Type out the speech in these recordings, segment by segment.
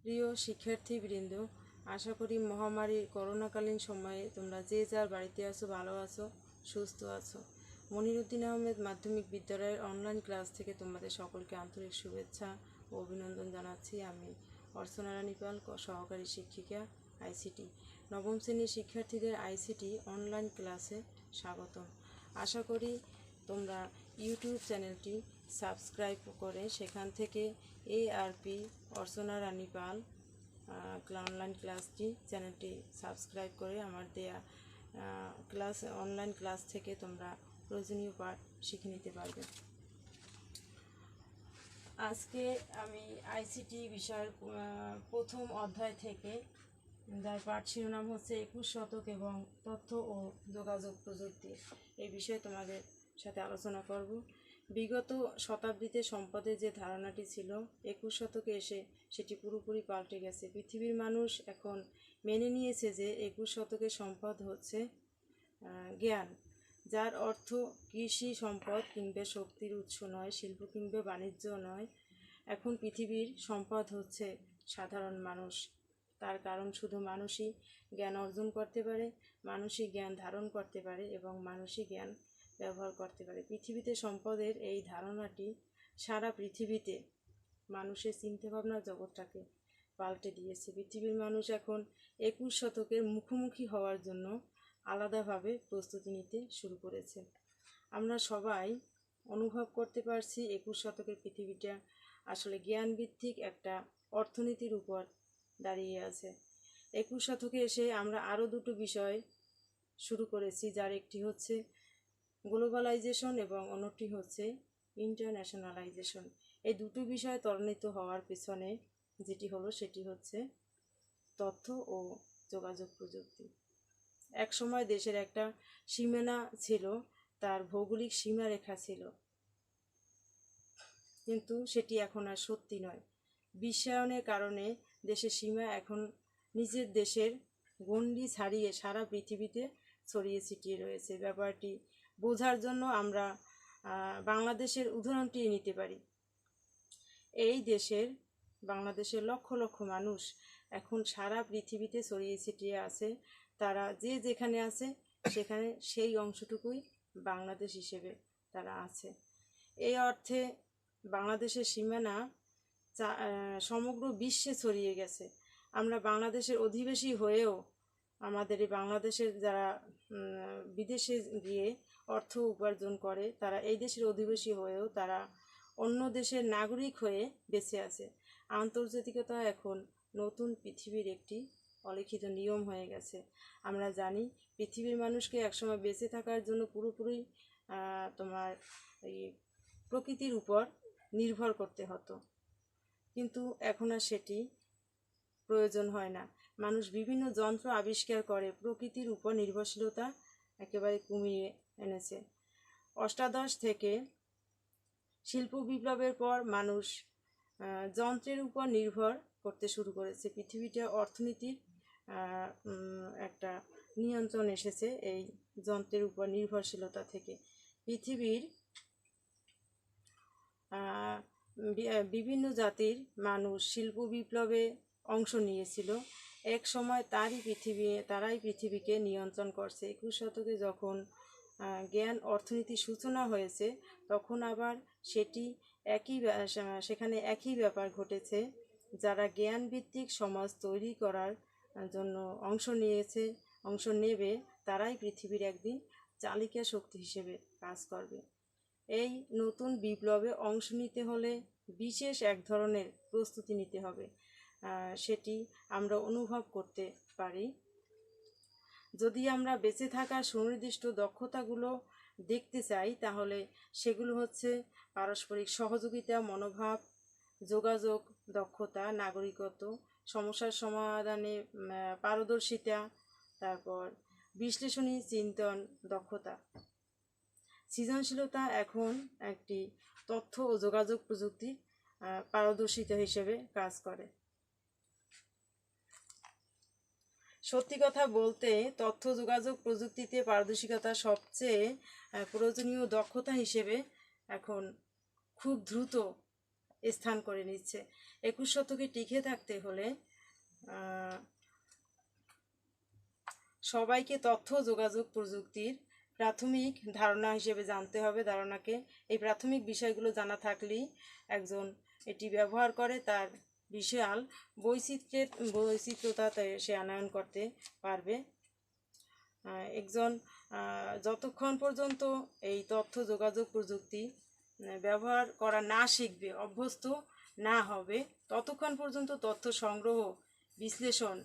প্রিয় শিক্ষার্থীবৃন্দ, আশা করি মহামারীর করোনাকালীন সময়ে তোমরা যে যার বাড়িতে আছো, ভালো আছো, সুস্থ আছো। মনিরুদ্দিন আহমেদ মাধ্যমিক বিদ্যালয়ের অনলাইন ক্লাস থেকে তোমাদের সকলকে আন্তরিক শুভেচ্ছা ও অভিনন্দন জানাচ্ছি। আমি অর্চনা রানী পাল, সহকারী শিক্ষিকা, আইসিটি। নবম শ্রেণীর শিক্ষার্থীদের আইসিটি অনলাইন ক্লাসে স্বাগতম। আশা করি তোমরা ইউটিউব চ্যানেলটি সাবস্ক্রাইব করে সেখান থেকে ARP অর্চনা রানী পাল অনলাইন ক্লাসটি চ্যানেলটি সাবস্ক্রাইব করে আমার দেয়া অনলাইন ক্লাস থেকে তোমরা প্রয়োজনীয় পাঠ শিখে নিতে পারবে। আজকে আমি আইসিটি বিষয়ের প্রথম অধ্যায় থেকে, যার পাঠ শিরোনাম হচ্ছে 21 শতক এবং তথ্য ও যোগাযোগ প্রযুক্তি, এই বিষয়ে তোমাদের সাথে আলোচনা করব। বিগত শতাব্দীতে সম্পদের যে ধারণাটি ছিল, 21 শতকে এসে সেটি পুরোপুরি পাল্টে গেছে। পৃথিবীর মানুষ এখন মেনে নিয়েছে যে 21 শতকের সম্পদ হচ্ছে জ্ঞান, যার অর্থ কৃষি সম্পদ কিংবা শক্তির উৎস নয়, শিল্প কিংবা বাণিজ্য নয়। এখন পৃথিবীর সম্পদ হচ্ছে সাধারণ মানুষ। তার কারণ শুধু মানুষই জ্ঞান অর্জন করতে পারে, মানুষই জ্ঞান ধারণ করতে পারে এবং মানুষই জ্ঞান ব্যবহার করতে পারে। পৃথিবীতে সম্পদের এই ধারণাটি সারা পৃথিবীতে মানুষের চিন্তাভাবনার জগৎটাকে পাল্টে দিয়েছে। পৃথিবীর মানুষ এখন 21 শতকের মুখোমুখি হওয়ার জন্য আলাদাভাবে প্রস্তুতি নিতে শুরু করেছে। আমরা সবাই অনুভব করতে পারছি 21 শতকের পৃথিবীটা আসলে জ্ঞানভিত্তিক একটা অর্থনীতির উপর দাঁড়িয়ে আছে। 21 শতকে এসে আমরা আরও দুটো বিষয় শুরু করেছি, যার একটি হচ্ছে গ্লোবালাইজেশন এবং অন্যটি হচ্ছে ইন্টারন্যাশনালাইজেশন। এই দুটো বিষয় ত্বরান্বিত হওয়ার পেছনে যেটি হলো সেটি হচ্ছে তথ্য ও যোগাযোগ প্রযুক্তি। এক সময় দেশের একটা সীমানা ছিল, তার ভৌগোলিক সীমারেখা ছিল, কিন্তু সেটি এখন আর সত্যি নয়। বিশ্বায়নের কারণে দেশের সীমা এখন নিজের দেশের গণ্ডি ছাড়িয়ে সারা পৃথিবীতে ছড়িয়ে ছিটিয়ে রয়েছে। ব্যাপারটি বোঝার জন্য আমরা বাংলাদেশের উদাহরণটি নিতে পারি। এই বাংলাদেশের লক্ষ লক্ষ মানুষ এখন সারা পৃথিবীতে ছড়িয়ে ছিটিয়ে আছে। তারা যে যেখানে আছে সেখানে সেই অংশটুকুই বাংলাদেশ হিসেবে তারা আছে। এই অর্থে বাংলাদেশের সীমানা সমগ্র বিশ্বে ছড়িয়ে গেছে। আমরা বাংলাদেশের অধিবাসী হয়েও আমাদের এই বাংলাদেশের যারা বিদেশে গিয়ে অর্থ উপার্জন করে, তারা এই দেশের অধিবাসী হয়েও তারা অন্য দেশের নাগরিক হয়ে বেঁচে আছে। আন্তর্জাতিকতা এখন নতুন পৃথিবীর একটি অলিখিত নিয়ম হয়ে গেছে। আমরা জানি পৃথিবীর মানুষকে একসময় বেঁচে থাকার জন্য পুরোপুরি তোমার এই প্রকৃতির উপর নির্ভর করতে হতো, কিন্তু এখন আর সেটি প্রয়োজন হয় না। মানুষ বিভিন্ন যন্ত্র আবিষ্কার করে প্রকৃতির উপর নির্ভরশীলতা একেবারে কমিয়ে এনেছে। অষ্টাদশ থেকে শিল্প বিপ্লবের পর মানুষ যন্ত্রের উপর নির্ভর করতে শুরু করেছে। পৃথিবীটা অর্থনীতির একটা নিয়ন্ত্রণ এসেছে এই যন্ত্রের উপর নির্ভরশীলতা থেকে। পৃথিবীর বিভিন্ন জাতির মানুষ শিল্প বিপ্লবে অংশ নিয়েছিল। এক সময় তারাই পৃথিবীকে নিয়ন্ত্রণ করছে। 21 শতকে যখন জ্ঞান অর্থনীতির সূচনা হয়েছে, তখন আবার সেখানে একই ব্যাপার ঘটেছে। যারা জ্ঞানভিত্তিক সমাজ তৈরি করার জন্য অংশ নেবে, তারাই পৃথিবীর একদিন চালিকা শক্তি হিসেবে কাজ করবে। এই নতুন বিপ্লবে অংশ নিতে হলে বিশেষ এক ধরনের প্রস্তুতি নিতে হবে, সেটি আমরা অনুভব করতে পারি। যদি আমরা বেঁচে থাকার সুনির্দিষ্ট দক্ষতাগুলো দেখতে চাই, তাহলে সেগুলো হচ্ছে পারস্পরিক সহযোগিতা মনোভাব, যোগাযোগ দক্ষতা, নাগরিকত্ব, সমস্যার সমাধানে পারদর্শিতা, তারপর বিশ্লেষণী চিন্তন দক্ষতা। সৃজনশীলতা এখন একটি তথ্য ও যোগাযোগ প্রযুক্তির পারদর্শিতা হিসেবে কাজ করে। সত্যি কথা বলতে তথ্য যোগাযোগ প্রযুক্তিতে পারদর্শিতা সবচেয়ে প্রয়োজনীয় দক্ষতা হিসেবে এখন খুব দ্রুত স্থান করে নিচ্ছে। 21 শতকে টিকে থাকতে হলে সবাইকে তথ্য যোগাযোগ প্রযুক্তির প্রাথমিক ধারণা হিসেবে জানতে হবে। ধারণাকে এই প্রাথমিক বিষয়গুলো জানা থাকলেই একজন এটি ব্যবহার করে তার বিশাল বৈচিত্র্যতা সে আনয়ন করতে পারবে। একজন যতক্ষণ পর্যন্ত এই তথ্য যোগাযোগ প্রযুক্তি ব্যবহার করা না শিখবে, অভ্যস্ত না হবে, ততক্ষণ পর্যন্ত তথ্য সংগ্রহ, বিশ্লেষণ,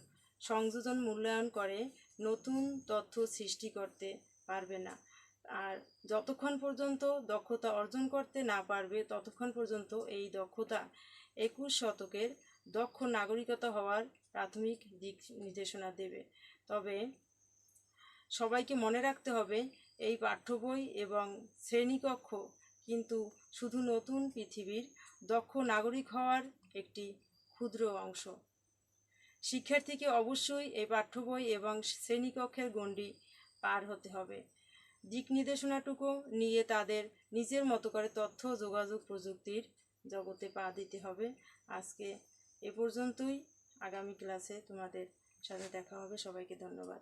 সংযোজন, মূল্যায়ন করে নতুন তথ্য সৃষ্টি করতে পারবে না। আর যতক্ষণ পর্যন্ত দক্ষতা অর্জন করতে না পারবে, ততক্ষণ পর্যন্ত এই দক্ষতা 21 শতকের দক্ষ নাগরিকতা হওয়ার প্রাথমিক দিক নির্দেশনা দেবে। তবে সবাইকে মনে রাখতে হবে, এই পাঠ্য বই এবং শ্রেণীকক্ষ কিন্তু শুধু নতুন পৃথিবীর দক্ষ নাগরিক হওয়ার একটি ক্ষুদ্র অংশ। শিক্ষার্থীকে অবশ্যই এই পাঠ্য বই এবং শ্রেণীকক্ষের গণ্ডি পার হতে হবে। দিক নির্দেশনাটুকু নিয়ে তাদের নিজের মতো করে তথ্য যোগাযোগ প্রযুক্তির জগতে পা দিতে হবে। আজকে এ পর্যন্তই। আগামী ক্লাসে তোমাদের সাথে দেখা হবে। সবাইকে ধন্যবাদ।